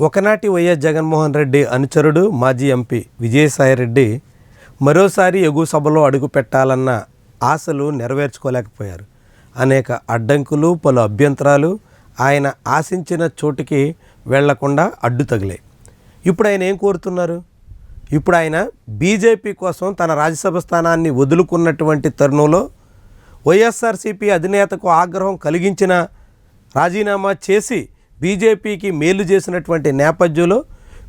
ఒకనాటి వైఎస్ జగన్మోహన్ రెడ్డి అనుచరుడు మాజీ ఎంపీ విజయసాయిరెడ్డి మరోసారి ఎగువ సభలో అడుగు పెట్టాలన్న ఆశలు నెరవేర్చుకోలేకపోయారు. అనేక అడ్డంకులు, పలు అభ్యంతరాలు ఆయన ఆశించిన చోటికి వెళ్లకుండా అడ్డు తగిలాయి. ఇప్పుడు ఆయన ఏం కోరుతున్నారు? ఇప్పుడు ఆయన బీజేపీ కోసం తన రాజ్యసభ స్థానాన్ని వదులుకున్నటువంటి తరుణంలో వైఎస్ఆర్సీపీ అధినేతకు ఆగ్రహం కలిగించిన రాజీనామా చేసి బీజేపీకి మేలు చేసినటువంటి నేపథ్యంలో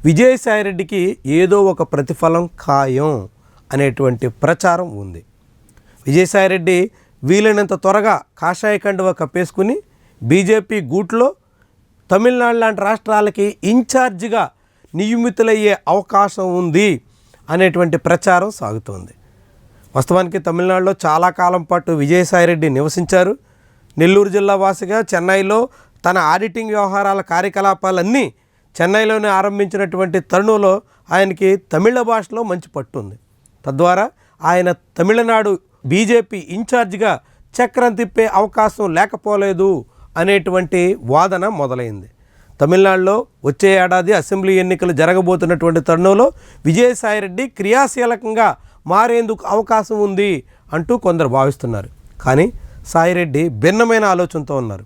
విజయసాయిరెడ్డికి ఏదో ఒక ప్రతిఫలం ఖాయం అనేటువంటి ప్రచారం ఉంది. విజయసాయిరెడ్డి వీలైనంత త్వరగా కాషాయ కండువా కప్పేసుకుని బీజేపీ గూట్లో తమిళనాడు లాంటి రాష్ట్రాలకి ఇన్ఛార్జిగా నియమితులయ్యే అవకాశం ఉంది అనేటువంటి ప్రచారం సాగుతోంది. వాస్తవానికి తమిళనాడులో చాలా కాలం పాటు విజయసాయిరెడ్డి నివసించారు. నెల్లూరు జిల్లా వాసిగా చెన్నైలో తన ఆడిటింగ్ వ్యవహారాల కార్యకలాపాలన్నీ చెన్నైలోనే ఆరంభించినటువంటి తరుణంలో ఆయనకి తమిళ భాషలో మంచి పట్టు ఉంది. తద్వారా ఆయన తమిళనాడు బీజేపీ ఇన్ఛార్జిగా చక్రం తిప్పే అవకాశం లేకపోలేదు అనేటువంటి వాదన మొదలైంది. తమిళనాడులో వచ్చే ఏడాది అసెంబ్లీ ఎన్నికలు జరగబోతున్నటువంటి తరుణంలో విజయసాయిరెడ్డి క్రియాశీలకంగా మారేందుకు అవకాశం ఉంది అంటూ కొందరు భావిస్తున్నారు. కానీ సాయిరెడ్డి భిన్నమైన ఆలోచనతో ఉన్నారు.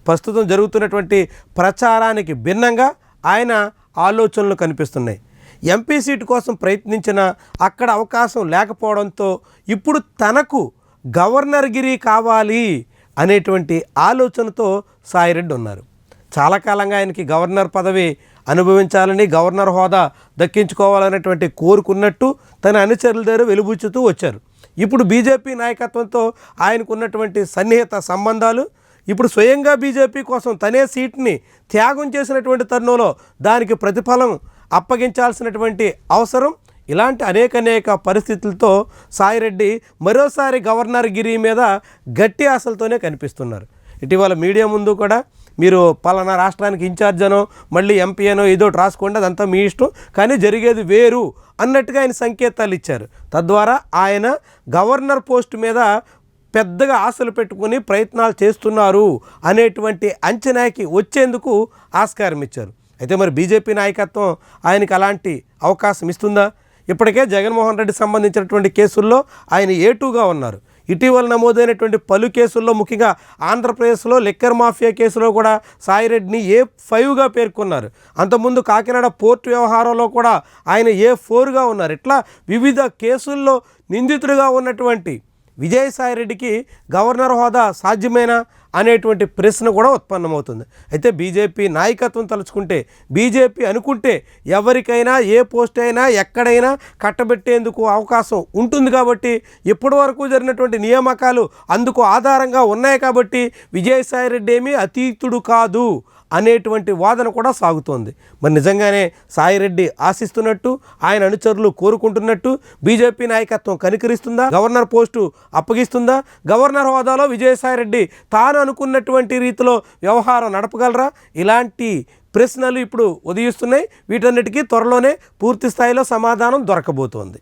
ప్రస్తుతం జరుగుతున్నటువంటి ప్రచారానికి భిన్నంగా ఆయన ఆలోచనలు కనిపిస్తున్నాయి. ఎంపీ సీటు కోసం ప్రయత్నించిన అక్కడ అవకాశం లేకపోవడంతో ఇప్పుడు తనకు గవర్నర్గిరి కావాలి అనేటువంటి ఆలోచనతో సాయిరెడ్డి ఉన్నారు. చాలా కాలంగా ఆయనకి గవర్నర్ పదవి అనుభవించాలని, గవర్నర్ హోదా దక్కించుకోవాలనేటువంటి కోరుకున్నట్టు తన అనుచరుల దగ్గర వెలుబుచ్చుతూ వచ్చారు. ఇప్పుడు బీజేపీ నాయకత్వంతో ఆయనకున్నటువంటి సన్నిహిత సంబంధాలు ఇప్పుడు స్వయంగా బీజేపీ కోసం తనే సీట్ని త్యాగం చేసినటువంటి తరుణంలో దానికి ప్రతిఫలం అప్పగించాల్సినటువంటి అవసరం, ఇలాంటి అనేక పరిస్థితులతో సాయిరెడ్డి మరోసారి గవర్నర్గిరి మీద గట్టి ఆశలతోనే కనిపిస్తున్నారు. ఇటీవల మీడియా ముందు కూడా మీరు పలానా రాష్ట్రానికి ఇన్ఛార్జ్ అనో మళ్ళీ ఎంపీ అనో ఏదో రాసుకోండి, అదంతా మీ ఇష్టం, కానీ జరిగేది వేరు అన్నట్టుగా ఆయన సంకేతాలు ఇచ్చారు. తద్వారా ఆయన గవర్నర్ పోస్ట్ మీద పెద్దగా ఆశలు పెట్టుకుని ప్రయత్నాలు చేస్తున్నారు అనేటువంటి అంచనాకి వచ్చేందుకు ఆస్కారం ఇచ్చారు. అయితే మరి బీజేపీ నాయకత్వం ఆయనకి అలాంటి అవకాశం ఇస్తుందా? ఇప్పటికే జగన్మోహన్ రెడ్డి సంబంధించినటువంటి కేసుల్లో ఆయన A2గా ఉన్నారు. ఇటీవల నమోదైనటువంటి పలు కేసుల్లో, ముఖ్యంగా ఆంధ్రప్రదేశ్లో లిక్కర్ మాఫియా కేసులో కూడా సాయిరెడ్డిని A5గా పేర్కొన్నారు. అంతకుముందు కాకినాడ పోర్టు వ్యవహారంలో కూడా ఆయన A4గా ఉన్నారు. ఇట్లా వివిధ కేసుల్లో నిందితుడిగా ఉన్నటువంటి విజయసాయిరెడ్డికి గవర్నర్ హోదా సాధ్యమేనా అనేటువంటి ప్రశ్న కూడా ఉత్పన్నమవుతుంది. అయితే బీజేపీ నాయకత్వం తలుచుకుంటే, బీజేపీ అనుకుంటే ఎవరికైనా ఏ పోస్ట్ అయినా ఎక్కడైనా కట్టబెట్టేందుకు అవకాశం ఉంటుంది. కాబట్టి ఇప్పటి వరకు జరిగినటువంటి నియామకాలు అందుకు ఆధారంగా ఉన్నాయి. కాబట్టి విజయసాయిరెడ్డి ఏమీ అతీతుడు కాదు అనేటువంటి వాదన కూడా సాగుతోంది. మరి నిజంగానే సాయిరెడ్డి ఆశిస్తున్నట్టు, ఆయన అనుచరులు కోరుకుంటున్నట్టు బీజేపీ నాయకత్వం కనికరిస్తుందా? గవర్నర్ పోస్టు అప్పగిస్తుందా? గవర్నర్ హోదాలో విజయసాయిరెడ్డి తాను అనుకున్నటువంటి రీతిలో వ్యవహారం నడపగలరా? ఇలాంటి ప్రశ్నలు ఇప్పుడు ఉదయిస్తున్నాయి. వీటన్నిటికీ త్వరలోనే పూర్తి స్థాయిలో సమాధానం దొరకబోతోంది.